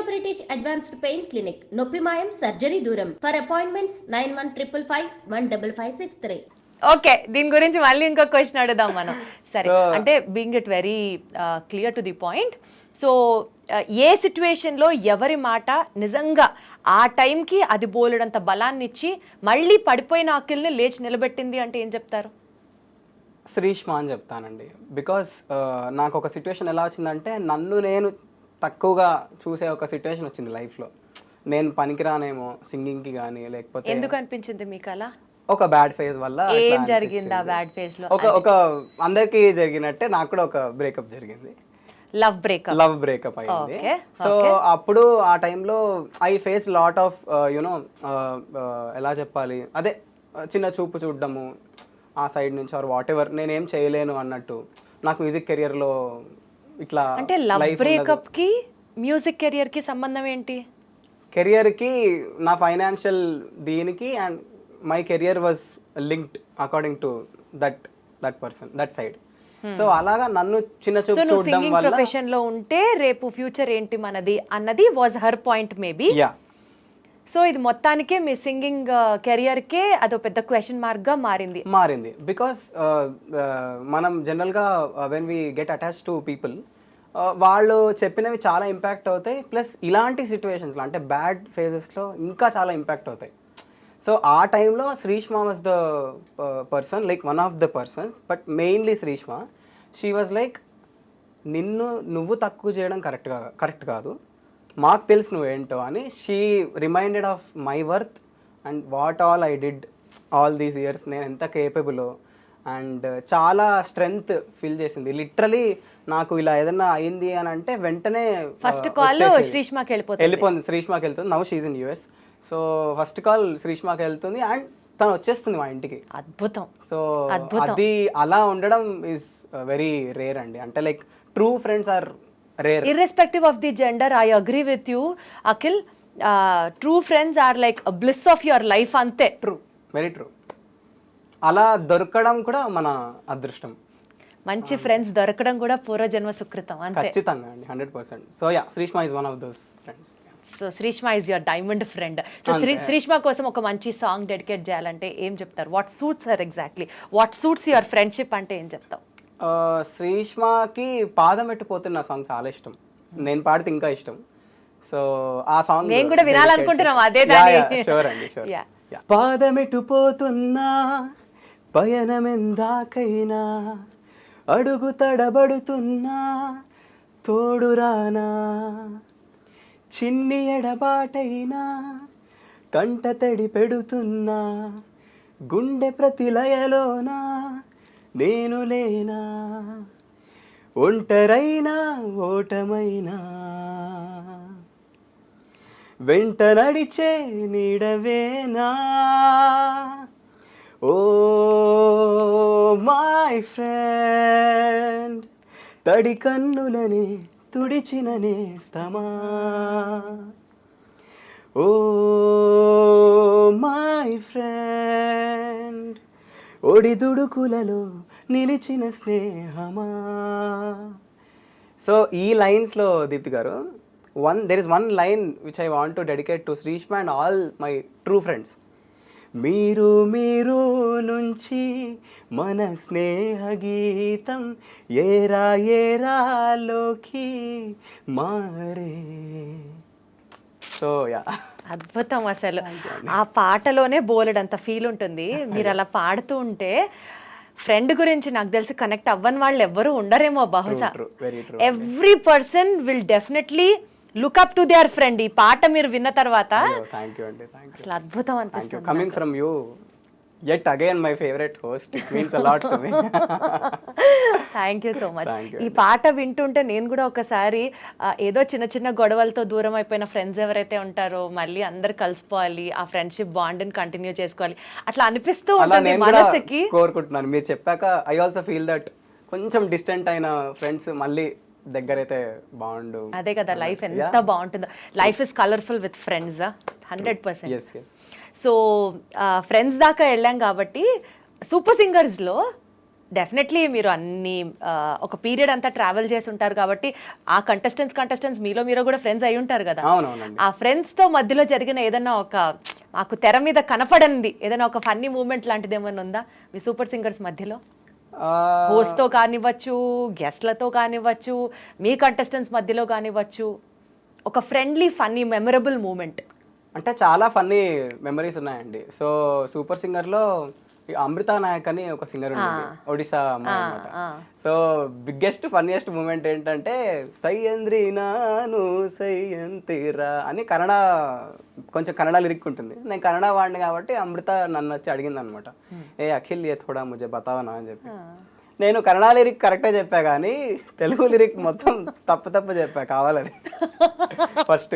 British advanced pain clinic, నొప్పి మాయం, surgery దూరం. For appointments 9155515563. ఓకే, దీని గురించి మళ్ళీ ఇంకో క్వశ్చన్ అడుగుదాం మనం. సరే, అంటే being it very clear to the point. So ఏ సిచ్యువేషన్లో ఎవరి మాట నిజంగా ఆ టైంకి అది బోలెడంత బలాన్ని ఇచ్చి మళ్ళీ పడిపోయిన అఖిల్ని లేచి నిలబెట్టింది అంటే ఏం చెప్తారు? శ్రీష్మా అని చెప్తానండి. బికాస్ నాకు ఒక సిచ్యువేషన్ ఎలా వచ్చిందంటే, నన్ను నేను తక్కువగా చూసే ఒక సిచ్యువేషన్ వచ్చింది లైఫ్లో. నేను పనికిరానేమో సింగింగ్కి కానీ, లేకపోతే ఎందుకు అనిపించింది మీకు అలా? ఒక బ్యాడ్ ఫేజ్ వల్ల. ఏం జరిగింది ఆ బ్యాడ్ ఫేజ్ లో? ఒక అందరికీ జరిగినట్టే నాకు కూడా ఒక బ్రేకప్ జరిగింది. లవ్ బ్రేకప్ అయింది. సో అప్పుడు ఆ టైంలో I face lot of you know ఎలా చెప్పాలి, అదే చిన్న చూపు చూడడము ఆ సైడ్ నుంచి, ఆర్ వాట్ ఎవర్, నేనేం చేయలేను అన్నట్టు. నాకు మ్యూజిక్ కెరియర్లో ఇట్లా. అంటే లవ్ బ్రేకప్ కి మ్యూజిక్ కెరియర్ కి సంబంధం ఏంటి? కెరియర్కి నా ఫైనాన్షియల్ దీనికి, and my career was linked according to that person, that side. So అలాగా నన్ను చిన్న చూపు చూడడం వల్ల, ప్రొఫెషన్ లో ఉంటే రేపు ఫ్యూచర్ ఏంటి మనది అన్నది was her point maybe. Yeah. So ఇది మొత్తానికే మీ సింగింగ్ కెరియర్కే అదో పెద్ద క్వశ్చన్ మార్క్గా మారింది. బికాస్ మనం జనరల్గా when we get attach to people, వాళ్ళు చెప్పినవి చాలా ఇంపాక్ట్ అవుతాయి. ప్లస్ ఇలాంటి సిచ్యువేషన్స్లో, అంటే బ్యాడ్ ఫేజెస్లో ఇంకా చాలా ఇంపాక్ట్ అవుతాయి. సో ఆ టైంలో Shrishma was the person, like one of the persons, but mainly Shrishma. She was like, నువ్వు తక్కువ చేయడం కరెక్ట్ కాదు, మాకు తెలుసు నువ్వేంటో అని. She reminded of my worth and what all I did all these years, నేను ఎంత కేపబులో. అండ్ చాలా స్ట్రెంగ్త్ ఫీల్ చేసింది. లిటరలీ నాకు ఇలా ఏదైనా అయింది అని అంటే వెంటనే ఫస్ట్ కాల్ శ్రీష్మాకి వెళ్ళిపోయింది. శ్రీష్మాకి వెళ్తుంది. Now she's in US. So first call శ్రీష్మాకి వెళ్తుంది అండ్ తను వచ్చేస్తుంది మా ఇంటికి. అద్భుతం. సో అది అలా ఉండడం ఈజ్ వెరీ రేర్ అండి. అంటే like true friends are rare. Irrespective of the gender, I agree with you Akhil. True friends are like bliss of your life. అంతే. True, very true. అలా దొరకడం కూడా మన అదృష్టం. మంచి ఫ్రెండ్స్ దొరకడం కూడా పూర్వజన్మ సుకృతం. అంతే, ఖచ్చితంగా అండి, 100%. So yeah, Shrishma is one of those friends. So Shrishma is your diamond friend. So Shrishma కోసం ఒక మంచి సాంగ్ డెడికేట్ చేయాలంటే ఏం చెప్తారు? What suits her exactly? What suits your friendship అంటే ఏం చెప్తావు? శ్రీష్మాకి పాదం ఎట్టిపోతున్న సాంగ్ చాలా ఇష్టం. నేను పాడితే ఇంకా ఇష్టం. సో ఆ సాంగ్ నేను కూడా వినాలనుకుంటున్నాం. అదే షూర్ అండి, షూర్. పాదం ఎట్టుపోతున్నా, పయనమెందాకైనా, అడుగు తడబడుతున్నా, తోడురానా, చిన్ని ఎడబాటైనా, కంట తడి పెడుతున్నా, గుండె ప్రతిలయలోనా, నేను లేనా, ఒంటరైనా ఓటమైనా, వెంట నడిచే నీడవేనా, ఓ మై ఫ్రెండ్, తడి కన్నులనే తుడిచిన నేస్తమా, ఓ మై ఫ్రెండ్, ఒడిదుడుకులలో నిలిచిన స్నేహమా. సో ఈ లైన్స్లో దీప్తి గారు, there is one line which I want to dedicate to Shrishma and all my true friends. మీరు నుంచి మన స్నేహ గీతం ఏరాలోకి మారే. సో యా, అద్భుతం. అసలు ఆ పాటలోనే బోలెడంత ఫీల్ ఉంటుంది. మీరు అలా పాడుతూ ఉంటే ఫ్రెండ్ గురించి నాకు తెలిసి కనెక్ట్ అవ్వని వాళ్ళు ఎవ్వరూ ఉండరేమో బహుశా. Every person will definitely look up to their friend. ఈ పాట మీరు విన్న తర్వాత అసలు అద్భుతం అనిపిస్తుంది. Coming from you, yet again my favorite host, it means a lot to me. Thank you so much. ఈ పాట వింటుంటే నేను కూడా ఒకసారి ఏదో చిన్న చిన్న గొడవలతో దూరం అయిపోయిన ఫ్రెండ్స్ ఎవరైతే ఉంటారో మళ్ళీ అందరు కలిసిపోవాలి, ఆ ఫ్రెండ్షిప్ బాండ్ని కంటిన్యూ చేసుకోవాలి, అట్లా అనిపిస్తూ ఉంటుంది మనసుకి. కోరుకుంటున్నాను. మీరు చెప్పాక ఐ ఆల్సో ఫీల్ దట్ కొంచెం డిస్టెంట్ అయిన ఫ్రెండ్స్ మళ్ళీ దగ్గరైతే బాగుండు. అదే కదా, లైఫ్ ఎంత బాగుంటుందో. Life is colourful with friends, 100%. So friends దాకా వెళ్ళాం కాబట్టి సూపర్ సింగర్స్లో డెఫినెట్లీ మీరు అన్ని ఒక పీరియడ్ అంతా ట్రావెల్ చేసి ఉంటారు కాబట్టి ఆ కంటెస్టెంట్స్ మీలో కూడా ఫ్రెండ్స్ అయి ఉంటారు కదా. అవునవునండి. ఆ ఫ్రెండ్స్తో మధ్యలో జరిగిన ఏదన్నా ఒక మాకు తెర మీద కనపడంది ఏదైనా ఒక ఫన్నీ మూమెంట్ లాంటిది ఏమైనా ఉందా మీ సూపర్ సింగర్స్ మధ్యలో? హోస్ట్తో కానివ్వచ్చు, గెస్ట్లతో కానివ్వచ్చు, మీ కంటెస్టెంట్స్ మధ్యలో కానివ్వచ్చు, ఒక ఫ్రెండ్లీ ఫన్నీ మెమరబుల్ మూమెంట్. అంటే చాలా ఫన్నీ మెమరీస్ ఉన్నాయండి. సో సూపర్ సింగర్లో అమృత నాయక్ అని ఒక సింగర్ ఉంటుంది, ఒడిశా అమ్మాయి అన్నమాట. సో బిగ్గెస్ట్ ఫన్నీయెస్ట్ మూమెంట్ ఏంటంటే సయ్యంద్రి నాను సయ్యంతిరా అని కొంచెం కన్నడ లిరిక్ ఉంటుంది. నేను కన్నడ వాడిని కాబట్టి అమృత నన్ను వచ్చి అడిగింది అనమాట, ఏ అఖిల్ ఏ థోడా ముజే బతావనా అని చెప్పి. నేను కన్నడ లిరిక్ కరెక్టే చెప్పా కానీ తెలుగు లిరిక్ మొత్తం తప్పు చెప్పా కావాలని ఫస్ట్.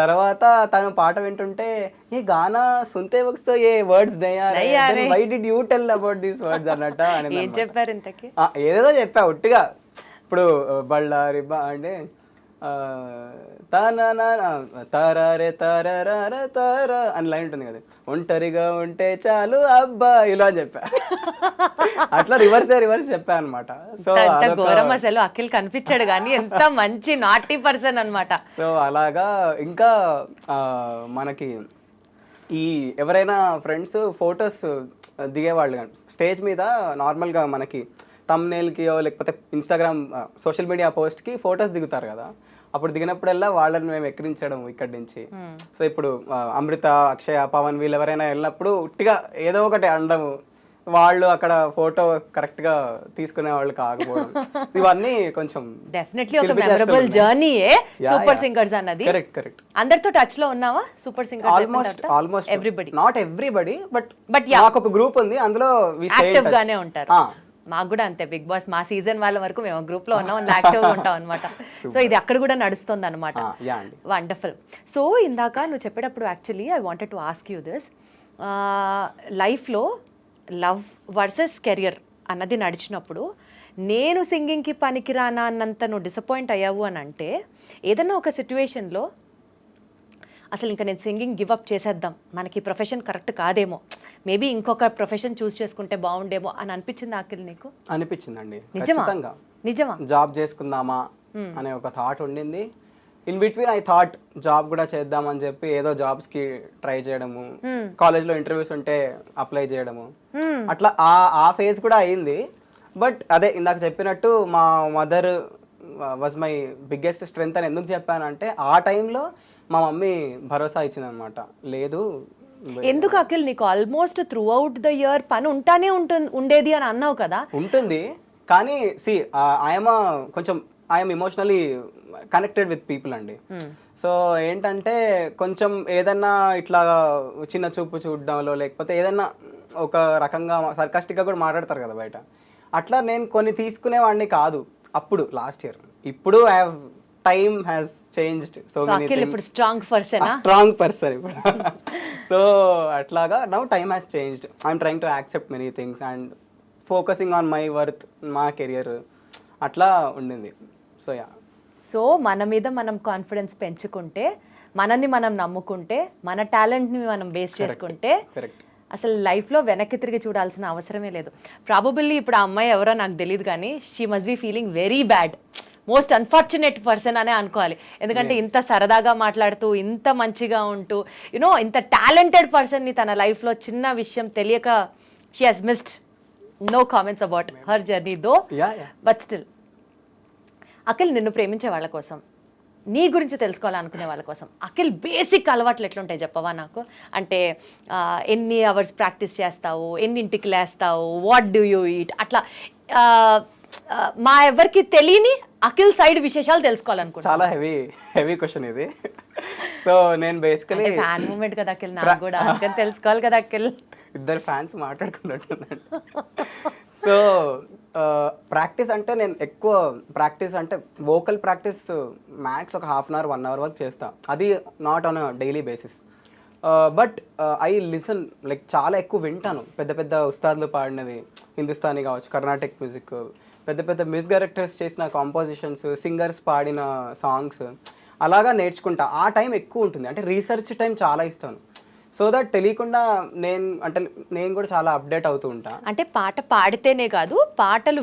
తర్వాత తను పాట వింటుంటే ఏ గానా సుంతే వక్స్ ఏ words why did you tell about these words అన్నట్టు అని చెప్పారు ఇంతకీ. ఏదేదో చెప్పా ఒట్టిగా. ఇప్పుడు బళ్ళారి అంటే తారే తారా అని లైన్ ఉంటుంది కదా, ఒంటరిగా ఉంటే చాలు అబ్బా ఇలా అని చెప్పా. అట్లా రివర్స్ చెప్పా అనమాట. సో ఘోరం అసలు అఖిల్ కనిపించాడు కానీ ఎంత మంచి నాటీ పర్సన్ అనమాట. సో అలాగా ఇంకా మనకి ఈ ఎవరైనా ఫ్రెండ్స్ ఫొటోస్ దిగేవాళ్ళు కానీ స్టేజ్ మీద నార్మల్గా మనకి థంబ్నెయిల్కి లేకపోతే ఇన్స్టాగ్రామ్ సోషల్ మీడియా పోస్ట్కి ఫొటోస్ దిగుతారు కదా, అప్పుడు దిగినప్పుడల్లా వాళ్ళని మేము ఎక్కిరించడం ఇక్కడి నుంచి. సో ఇప్పుడు అమృత, అక్షయ, పవన్ వీళ్ళు ఎవరైనా వెళ్ళినప్పుడు ఉట్టిగా ఏదో ఒకటి అనడము, వాళ్ళు అక్కడ ఫోటో కరెక్ట్ గా తీసుకునే వాళ్ళు కాకపోవడం, ఇవన్నీ కొంచెం డెఫినెట్లీ ఒక మెమరబుల్ జర్నీయే సూపర్ సింగర్స్ అన్నది. కరెక్ట్. అందరితో టచ్ లో ఉన్నావా super singers? Almost everybody, not everybody but మాకు ఒక గ్రూప్ ఉంది, అందులో యాక్టివ్ గానే ఉంటారు. మాకు కూడా అంతే, బిగ్ బాస్ మా సీజన్ వాళ్ళ వరకు మేము గ్రూప్ లో ఉన్నాం, యాక్టివ్గా ఉంటాం అనమాట. సో ఇది అక్కడ కూడా నడుస్తుంది అనమాట. వండర్ఫుల్. సో ఇందాక నువ్వు చెప్పేటప్పుడు actually I wanted to ask you this, లైఫ్లో లవ్ వర్సెస్ కెరియర్ అన్నది నడిచినప్పుడు నేను సింగింగ్కి పనికిరానా అన్నంత నువ్వు డిసప్పాయింట్ అయ్యావు అని అంటే, ఏదన్నా ఒక సిచ్యువేషన్లో అసలు ఇంకా నేను సింగింగ్ గివ్ అప్ చేసేద్దాం, మనకి ప్రొఫెషన్ కరెక్ట్ కాదేమో, మేబీ ఇంకొక ప్రొఫెషన్ చూస్ చేసుకుంటే బాగుండేమో అని అనిపించింది అఖిల్ నీకు? అనిపించిందండి. నిజమా? జాబ్ చేసుకుందామా అనే ఒక థాట్ ఉండింది. In between I thought job కూడా చేద్దామని చెప్పి ఏదో జాబ్స్ కి ట్రై చేయడము, కాలేజ్లో ఇంటర్వ్యూస్ ఉంటే అప్లై చేయడము, అట్లా ఆ ఫేజ్ కూడా అయింది. బట్ అదే ఇందాక చెప్పినట్టు మా mother was my biggest strength అని ఎందుకు చెప్పానంటే, ఆ టైంలో మా మమ్మీ భరోసా ఇచ్చింది అనమాట. లేదు ఎందుకు అఖిల్, నీకు almost through out the year పని ఉంటానే ఉండేది అని అన్నావు కదా. ఉంటుంది కానీ I'm emotionally connected with people అండి. సో ఏంటంటే కొంచెం ఏదన్నా ఇట్లా చిన్న చూపు చూడడంలో లేకపోతే ఏదన్నా ఒక రకంగా సర్కాస్టిక్గా కూడా మాట్లాడతారు కదా బయట, అట్లా నేను కొన్ని తీసుకునేవాడిని కాదు అప్పుడు లాస్ట్ ఇయర్. ఇప్పుడు I have time has changed so many things. ఇప్పుడు స్ట్రాంగ్ పర్సన్ ఇప్పుడు. సో అట్లాగా now time has changed. I'm trying to accept many things and focusing on my worth, మా కెరియర్ అట్లా ఉండింది. సో సో మన మీద మనం కాన్ఫిడెన్స్ పెంచుకుంటే, మనల్ని మనం నమ్ముకుంటే, మన టాలెంట్ని మనం బేస్ చేసుకుంటే అసలు లైఫ్లో వెనక్కి తిరిగి చూడాల్సిన అవసరమే లేదు. ప్రాబబుల్లీ ఇప్పుడు ఆ అమ్మాయి ఎవరో నాకు తెలియదు కానీ she must be feeling very bad, most unfortunate person అనే అనుకోవాలి. ఎందుకంటే ఇంత సరదాగా మాట్లాడుతూ, ఇంత మంచిగా ఉంటూ, యునో ఇంత టాలెంటెడ్ పర్సన్ని తన లైఫ్లో చిన్న విషయం తెలియక she has missed. No comments about her journey though, but still Akhil నిన్ను ప్రేమించే వాళ్ళ కోసం, నీ గురించి తెలుసుకోవాలనుకునే వాళ్ళ కోసం అఖిల్ బేసిక్ అలవాట్లు ఎట్లుంటాయి చెప్పవా నాకు? అంటే ఎన్ని అవర్స్ ప్రాక్టీస్ చేస్తావు, ఎన్నింటికి లేస్తావు, వాట్ డూ యూ ఈట్, అట్లా మా ఎవరికి తెలియని అఖిల్ సైడ్ విశేషాలు తెలుసుకోవాలనుకుంటా. చాలా హెవీ క్వశ్చన్ ఇది. సో నేను బేసికలీ ఫ్యాన్ మూమెంట్ కదా అఖిల్, నాకు కూడా అందుకని తెలుసుకోవాలి కదా అఖిల్. ఇద్దరు ఫ్యాన్స్ మాట్లాడుకున్నట్టు. సో ప్రాక్టీస్ అంటే నేను ఎక్కువ ప్రాక్టీస్ అంటే వోకల్ ప్రాక్టీస్ మ్యాక్స్ ఒక హాఫ్ అన్ అవర్ 1 hour వరకు చేస్తాను. అది not on daily basis. But I listen like చాలా ఎక్కువ వింటాను. పెద్ద ఉస్తాదులు పాడినవి, హిందుస్థానీ కావచ్చు, కర్ణాటిక్ మ్యూజిక్, పెద్ద మ్యూజిక్ డైరెక్టర్స్ చేసిన కాంపోజిషన్స్, సింగర్స్ పాడిన సాంగ్స్ అలాగా నేర్చుకుంటా. ఆ టైం ఎక్కువ ఉంటుంది, అంటే రీసెర్చ్ టైం చాలా ఇస్తాను. సో దట్ తెలియకుండా నేను కూడా చాలా అప్డేట్ అవుతూ ఉంటా. అంటే పాట పాడితేనే కాదు, పాటలు